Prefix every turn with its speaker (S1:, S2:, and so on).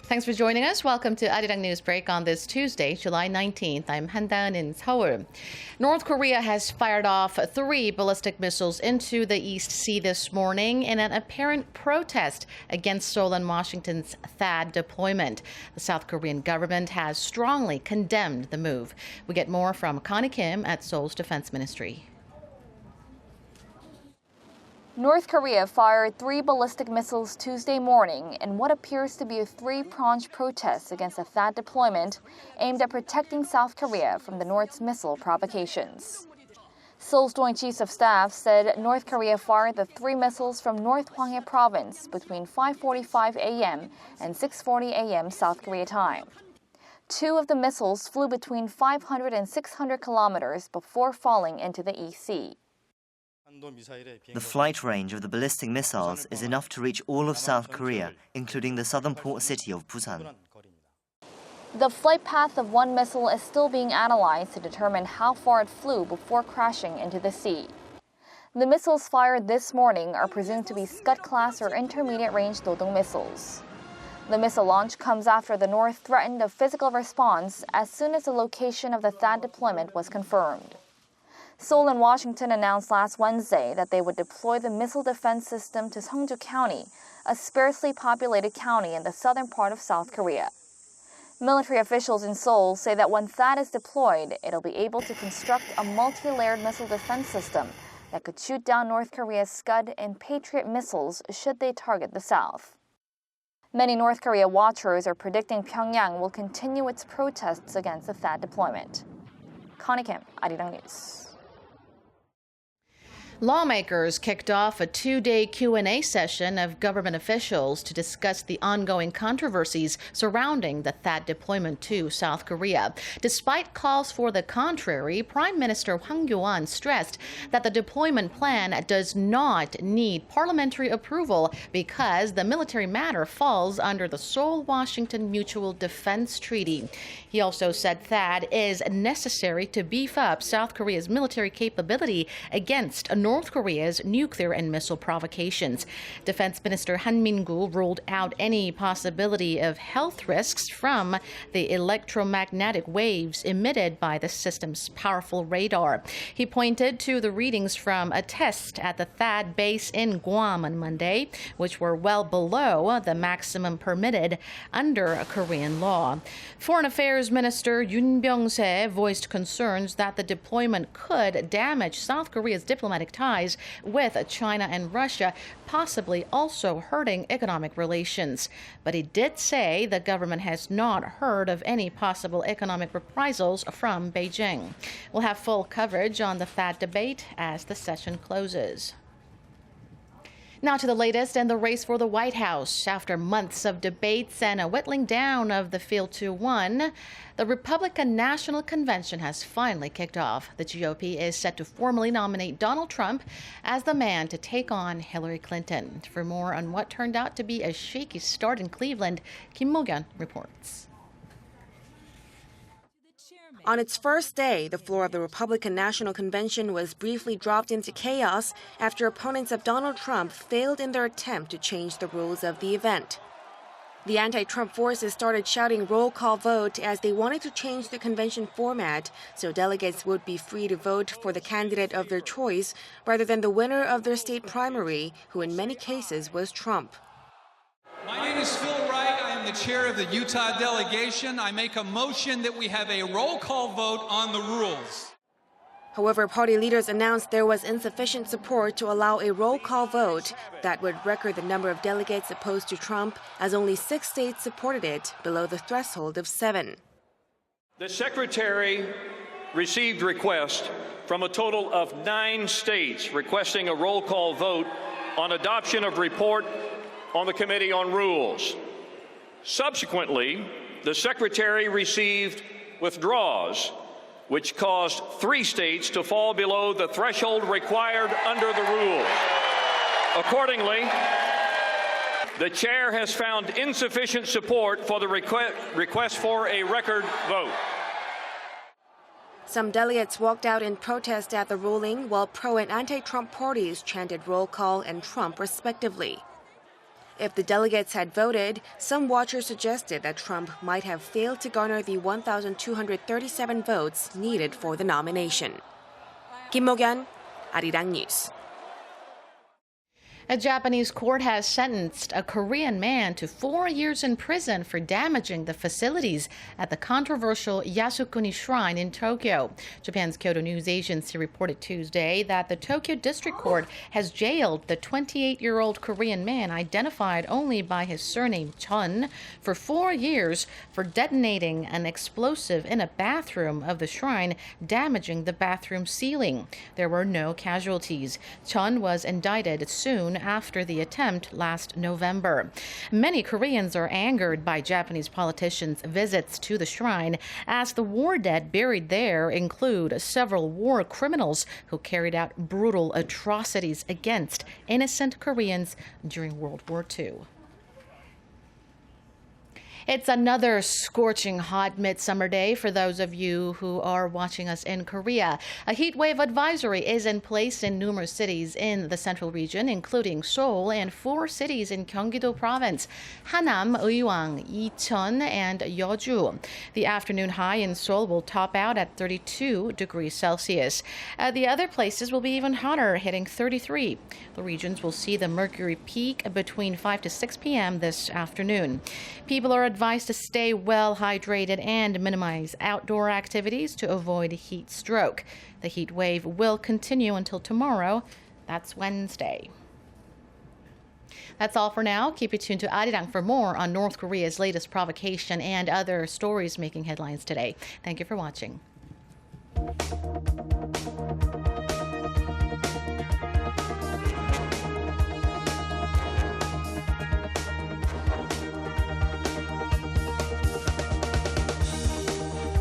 S1: Thanks for joining us. Welcome to ARIRANG News Break on this Tuesday, July 19th. I'm Han-Dan in Seoul. North Korea has fired off 3 ballistic missiles into the East Sea this morning in an apparent protest against Seoul and Washington's THAAD deployment. The South Korean government has strongly condemned the move. We get more from Connie Kim at Seoul's Defense Ministry.
S2: North Korea fired 3 ballistic missiles Tuesday morning in what appears to be a 3-pronged protest against a THAAD deployment aimed at protecting South Korea from the North's missile provocations. Seoul's Joint Chiefs of Staff said North Korea fired the 3 missiles from North Hwanghae Province between 5:45 a.m. and 6:40 a.m. South Korea time. 2 of the missiles flew between 500 and 600 kilometers before falling into the East Sea.
S3: The flight range of the ballistic missiles is enough to reach all of South Korea, including the southern port city of Busan.
S2: The flight path of one missile is still being analyzed to determine how far it flew before crashing into the sea. The missiles fired this morning are presumed to be Scud-class or intermediate-range Dodong missiles. The missile launch comes after the North threatened a physical response as soon as the location of the THAAD deployment was confirmed. Seoul and Washington announced last Wednesday that they would deploy the missile defense system to Seongju County, a sparsely populated county in the southern part of South Korea. Military officials in Seoul say that when THAAD is deployed, it'll be able to construct a multi-layered missile defense system that could shoot down North Korea's Scud and Patriot missiles should they target the south. Many North Korea watchers are predicting Pyongyang will continue its protests against the THAAD deployment. Connie Kim, ARIRANG News.
S1: Lawmakers kicked off a 2-day Q&A session of government officials to discuss the ongoing controversies surrounding the THAAD deployment to South Korea. Despite calls for the contrary, Prime Minister Hwang Kyo-ahn stressed that the deployment plan does not need parliamentary approval because the military matter falls under the Seoul-Washington Mutual Defense Treaty. He also said THAAD is necessary to beef up South Korea's military capability against North Korea's nuclear and missile provocations. Defense Minister Han Min-gu ruled out any possibility of health risks from the electromagnetic waves emitted by the system's powerful radar. He pointed to the readings from a test at the THAAD base in Guam on Monday, which were well below the maximum permitted under Korean law. Foreign Affairs Minister Yoon Byung-se voiced concerns that the deployment could damage South Korea's diplomatic ties with China and Russia, possibly also hurting economic relations. But he did say the government has not heard of any possible economic reprisals from Beijing. We'll have full coverage on the THAAD debate as the session closes. Now to the latest in the race for the White House. After months of debates and a whittling down of the field to one, the Republican National Convention has finally kicked off. The GOP is set to formally nominate Donald Trump as the man to take on Hillary Clinton. For more on what turned out to be a shaky start in Cleveland, Kim Mo-gyun reports.
S4: On its first day, the floor of the Republican National Convention was briefly dropped into chaos after opponents of Donald Trump failed in their attempt to change the rules of the event. The anti-Trump forces started shouting roll call vote as they wanted to change the convention format so delegates would be free to vote for the candidate of their choice rather than the winner of their state primary, who in many cases was Trump.
S5: My name is Phil Wright. I am the chair of the Utah delegation. I make a motion that we have a roll call vote on the rules.
S4: However, party leaders announced there was insufficient support to allow a roll call vote that would record the number of delegates opposed to Trump, as only 6 states supported it, below the threshold of 7.
S6: The Secretary received requests from a total of 9 states requesting a roll call vote on adoption of report on the Committee on Rules. Subsequently, the Secretary received withdrawals, which caused 3 states to fall below the threshold required under the rules. Accordingly, the chair has found insufficient support for the request for a record vote.
S4: Some delegates walked out in protest at the ruling, while pro- and anti-Trump parties chanted roll call and Trump respectively. If the delegates had voted, some watchers suggested that Trump might have failed to garner the 1,237 votes needed for the nomination. Kim Mo-kyun, ARIRANG News.
S1: A Japanese court has sentenced a Korean man to 4 years in prison for damaging the facilities at the controversial Yasukuni Shrine in Tokyo. Japan's Kyodo News Agency reported Tuesday that the Tokyo District Court has jailed the 28-year-old Korean man identified only by his surname Chun for 4 years for detonating an explosive in a bathroom of the shrine, damaging the bathroom ceiling. There were no casualties. Chun was indicted soon after the attempt last November. Many Koreans are angered by Japanese politicians' visits to the shrine, as the war dead buried there include several war criminals who carried out brutal atrocities against innocent Koreans during World War II. It's another scorching hot midsummer day for those of you who are watching us in Korea. A heat wave advisory is in place in numerous cities in the central region, including Seoul and 4 cities in Gyeonggi-do province, Hanam, Uiwang, Icheon, and Yeoju. The afternoon high in Seoul will top out at 32 degrees Celsius. The other places will be even hotter, hitting 33. The regions will see the mercury peak between 5 to 6 p.m. this afternoon. People are advised to stay well hydrated and minimize outdoor activities to avoid heat stroke. The heat wave will continue until tomorrow. That's Wednesday. That's all for now. Keep it tuned to Arirang for more on North Korea's latest provocation and other stories making headlines today. Thank you for watching.